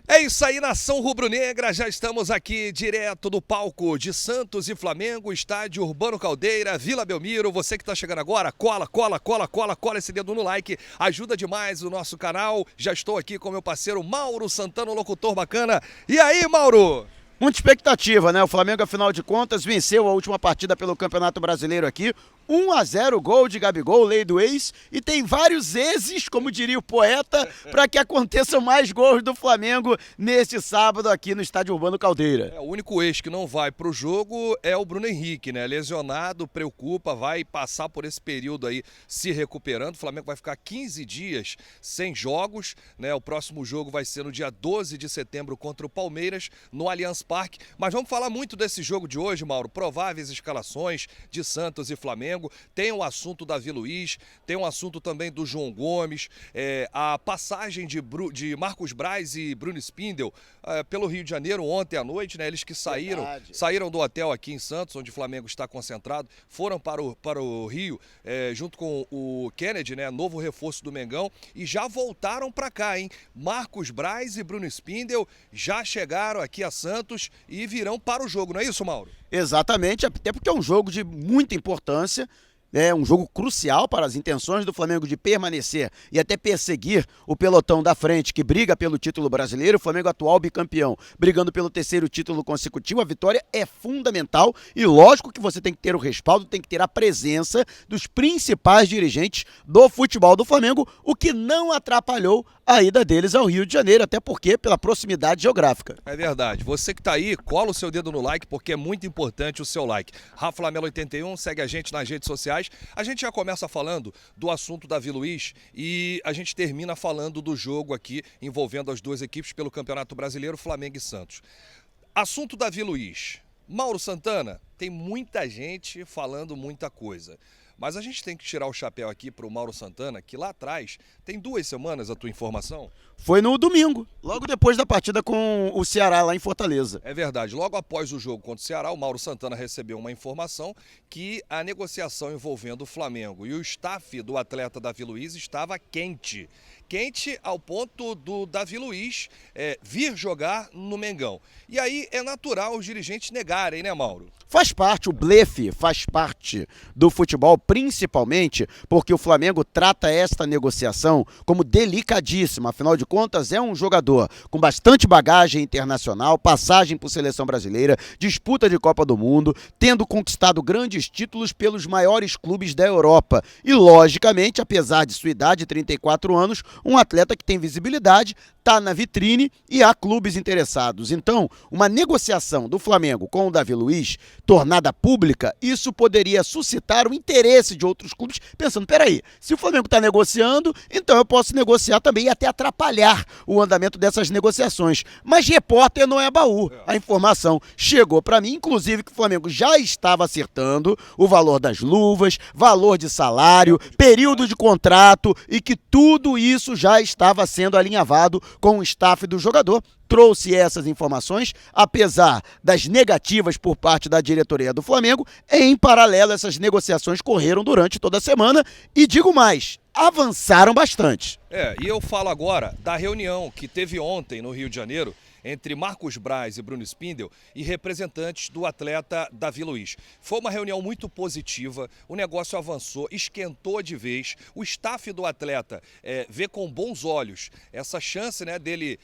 É isso aí, nação rubro-negra, já estamos aqui direto do palco de Santos e Flamengo, estádio Urbano Caldeira, Vila Belmiro. Você que está chegando agora, cola esse dedo no like, ajuda demais o nosso canal. Já estou aqui com meu parceiro Mauro Santana, locutor bacana. E aí, Mauro? Muita expectativa, né? O Flamengo, afinal de contas, venceu a última partida pelo Campeonato Brasileiro aqui. 1-0, gol de Gabigol, lei do ex, e tem vários exes, como diria o poeta, para que aconteçam mais gols do Flamengo neste sábado aqui no Estádio Urbano Caldeira. O único ex que não vai pro jogo é o Bruno Henrique, né? Lesionado, preocupa, vai passar por esse período aí se recuperando. O Flamengo vai ficar 15 dias sem jogos, né? O próximo jogo vai ser no dia 12 de setembro contra o Palmeiras, no Allianz Parque. Mas vamos falar muito desse jogo de hoje, Mauro. Prováveis escalações de Santos e Flamengo. Tem o assunto Davi Luiz, tem o assunto também do João Gomes, a passagem de Marcos Braz e Bruno Spindel pelo Rio de Janeiro ontem à noite, né? Eles que saíram do hotel aqui em Santos, onde o Flamengo está concentrado, foram para o Rio, junto com o Kennedy, né? Novo reforço do Mengão, e já voltaram para cá, hein? Marcos Braz e Bruno Spindel já chegaram aqui a Santos e virão para o jogo, não é isso, Mauro? Exatamente, até porque é um jogo de muita importância. É um jogo crucial para as intenções do Flamengo de permanecer e até perseguir o pelotão da frente que briga pelo título brasileiro. O Flamengo, atual bicampeão, brigando pelo terceiro título consecutivo. A vitória é fundamental e lógico que você tem que ter o respaldo, tem que ter a presença dos principais dirigentes do futebol do Flamengo, o que não atrapalhou a ida deles ao Rio de Janeiro, até porque pela proximidade geográfica. É verdade. Você que tá aí, cola o seu dedo no like, porque é muito importante o seu like. Rafa Lamelo 81, segue a gente nas redes sociais. A gente já começa falando do assunto Davi Luiz e a gente termina falando do jogo aqui envolvendo as duas equipes pelo Campeonato Brasileiro, Flamengo e Santos. Assunto Davi Luiz. Mauro Santana, tem muita gente falando muita coisa. Mas a gente tem que tirar o chapéu aqui para o Mauro Santana, que lá atrás, tem 2 semanas a tua informação? Foi no domingo, logo depois da partida com o Ceará lá em Fortaleza. É verdade, logo após o jogo contra o Ceará, o Mauro Santana recebeu uma informação que a negociação envolvendo o Flamengo e o staff do atleta Davi Luiz estava quente. Quente ao ponto do Davi Luiz vir jogar no Mengão. E aí é natural os dirigentes negarem, né, Mauro? Faz parte, o blefe faz parte do futebol, principalmente porque o Flamengo trata esta negociação como delicadíssima. Afinal de contas, é um jogador com bastante bagagem internacional, passagem por seleção brasileira, disputa de Copa do Mundo, tendo conquistado grandes títulos pelos maiores clubes da Europa. E, logicamente, apesar de sua idade, 34 anos, um atleta que tem visibilidade, está na vitrine e há clubes interessados. Então, uma negociação do Flamengo com o Davi Luiz, tornada pública, isso poderia suscitar o interesse de outros clubes, pensando, peraí, se o Flamengo está negociando, então eu posso negociar também e até atrapalhar o andamento dessas negociações. Mas repórter não é baú. A informação chegou para mim, inclusive que o Flamengo já estava acertando o valor das luvas, valor de salário, período de contrato e que tudo isso já estava sendo alinhavado com o staff do jogador. Trouxe essas informações, apesar das negativas por parte da diretoria do Flamengo. Em paralelo, essas negociações correram durante toda a semana e, digo mais, avançaram bastante. E eu falo agora da reunião que teve ontem no Rio de Janeiro entre Marcos Braz e Bruno Spindel e representantes do atleta Davi Luiz. Foi uma reunião muito positiva, o negócio avançou, esquentou de vez, o staff do atleta vê com bons olhos essa chance, né, dele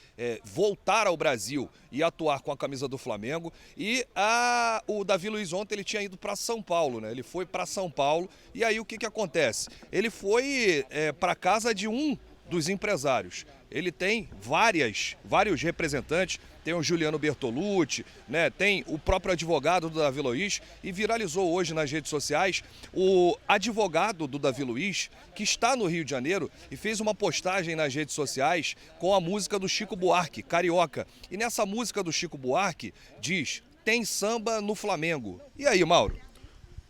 voltar ao Brasil e atuar com a camisa do Flamengo. E o Davi Luiz ontem ele tinha ido para São Paulo, né? Ele foi para São Paulo e aí o que acontece? Ele foi para casa de um dos empresários. Ele tem vários representantes, tem o Juliano Bertolucci, né? Tem o próprio advogado do Davi Luiz e viralizou hoje nas redes sociais o advogado do Davi Luiz, que está no Rio de Janeiro e fez uma postagem nas redes sociais com a música do Chico Buarque, Carioca. E nessa música do Chico Buarque diz, tem samba no Flamengo. E aí, Mauro?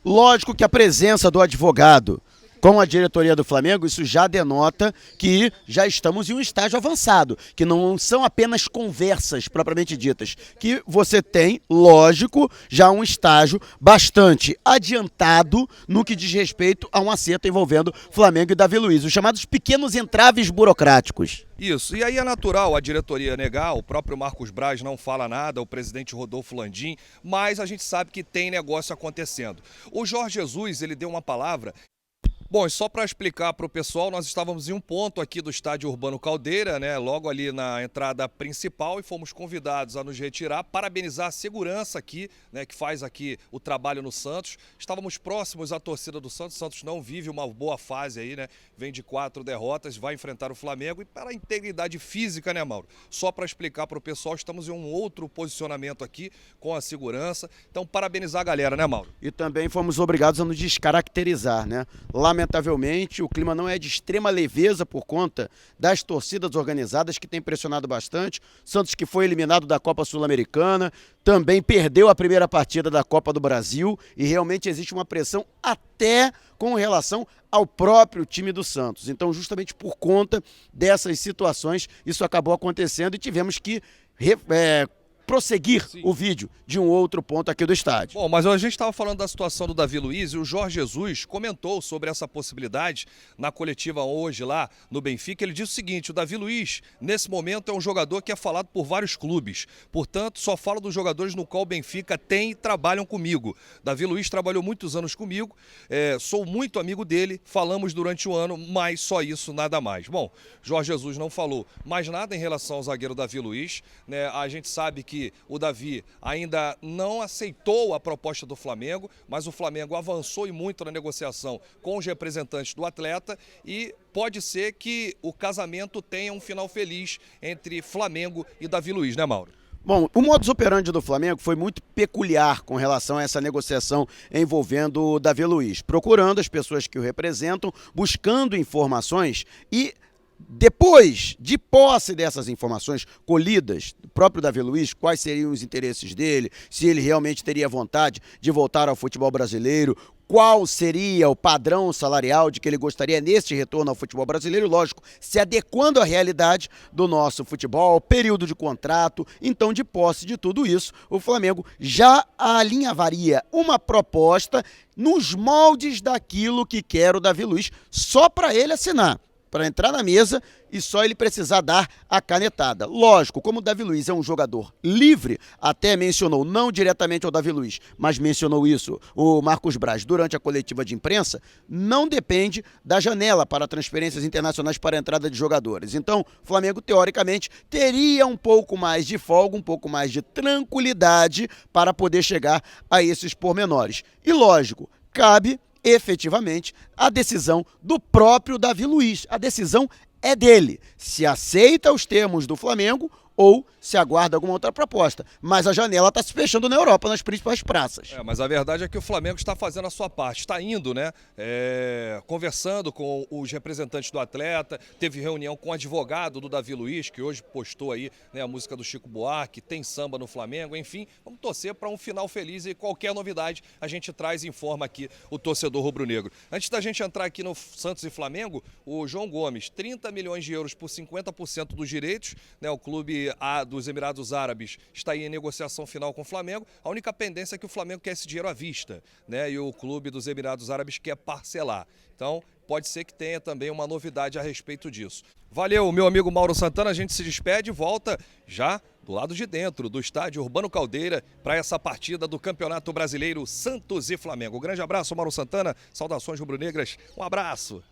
Lógico que a presença do advogado com a diretoria do Flamengo, isso já denota que já estamos em um estágio avançado, que não são apenas conversas propriamente ditas, que você tem, lógico, já um estágio bastante adiantado no que diz respeito a um acerto envolvendo Flamengo e Davi Luiz, os chamados pequenos entraves burocráticos. Isso, e aí é natural a diretoria negar, o próprio Marcos Braz não fala nada, o presidente Rodolfo Landim, mas a gente sabe que tem negócio acontecendo. O Jorge Jesus, ele deu uma palavra. Bom, e só para explicar para o pessoal, nós estávamos em um ponto aqui do estádio Urbano Caldeira, né, logo ali na entrada principal, e fomos convidados a nos retirar, parabenizar a segurança aqui, né, que faz aqui o trabalho no Santos. Estávamos próximos à torcida do Santos. O Santos não vive uma boa fase aí, né? Vem de 4 derrotas, vai enfrentar o Flamengo, e para a integridade física, né, Mauro? Só para explicar para o pessoal, estamos em um outro posicionamento aqui com a segurança. Então, parabenizar a galera, né, Mauro? E também fomos obrigados a nos descaracterizar, né? Lamentavelmente, o clima não é de extrema leveza por conta das torcidas organizadas que têm pressionado bastante. Santos, que foi eliminado da Copa Sul-Americana, também perdeu a primeira partida da Copa do Brasil, e realmente existe uma pressão até com relação ao próprio time do Santos. Então, justamente por conta dessas situações, isso acabou acontecendo e tivemos que prosseguir o vídeo de um outro ponto aqui do estádio. Bom, mas a gente estava falando da situação do Davi Luiz, e o Jorge Jesus comentou sobre essa possibilidade na coletiva hoje lá no Benfica. Ele disse o seguinte: o Davi Luiz, nesse momento, é um jogador que é falado por vários clubes, portanto, só falo dos jogadores no qual o Benfica tem e trabalham comigo. Davi Luiz trabalhou muitos anos comigo, sou muito amigo dele, falamos durante o ano, mas só isso, nada mais. Bom, Jorge Jesus não falou mais nada em relação ao zagueiro Davi Luiz, né? A gente sabe que o Davi ainda não aceitou a proposta do Flamengo, mas o Flamengo avançou e muito na negociação com os representantes do atleta, e pode ser que o casamento tenha um final feliz entre Flamengo e Davi Luiz, né, Mauro? Bom, o modus operandi do Flamengo foi muito peculiar com relação a essa negociação envolvendo o Davi Luiz, procurando as pessoas que o representam, buscando informações e depois, de posse dessas informações colhidas do próprio Davi Luiz, quais seriam os interesses dele, se ele realmente teria vontade de voltar ao futebol brasileiro, qual seria o padrão salarial de que ele gostaria neste retorno ao futebol brasileiro, lógico, se adequando à realidade do nosso futebol, período de contrato. Então, de posse de tudo isso, o Flamengo já alinhavaria uma proposta nos moldes daquilo que quer o Davi Luiz, só para ele assinar, para entrar na mesa e só ele precisar dar a canetada. Lógico, como o Davi Luiz é um jogador livre, até mencionou, não diretamente ao Davi Luiz, mas mencionou isso o Marcos Braz durante a coletiva de imprensa, não depende da janela para transferências internacionais para a entrada de jogadores. Então, o Flamengo, teoricamente, teria um pouco mais de folga, um pouco mais de tranquilidade para poder chegar a esses pormenores. E lógico, cabe efetivamente a decisão do próprio Davi Luiz. A decisão é dele, se aceita os termos do Flamengo ou se aguarda alguma outra proposta. Mas a janela está se fechando na Europa, nas principais praças. Mas a verdade é que o Flamengo está fazendo a sua parte, está indo, né? Conversando com os representantes do atleta, teve reunião com o advogado do Davi Luiz, que hoje postou aí, né, a música do Chico Buarque, tem samba no Flamengo, enfim, vamos torcer para um final feliz, e qualquer novidade a gente traz e informa aqui o torcedor rubro-negro. Antes da gente entrar aqui no Santos e Flamengo, o João Gomes, 30 milhões de euros por 50% dos direitos, né? O clube dos Emirados Árabes está aí em negociação final com o Flamengo. A única pendência é que o Flamengo quer esse dinheiro à vista, né? E o clube dos Emirados Árabes quer parcelar. Então, pode ser que tenha também uma novidade a respeito disso. Valeu, meu amigo Mauro Santana. A gente se despede e volta já do lado de dentro do estádio Urbano Caldeira para essa partida do Campeonato Brasileiro Santos e Flamengo. Um grande abraço, Mauro Santana. Saudações rubro-negras. Um abraço.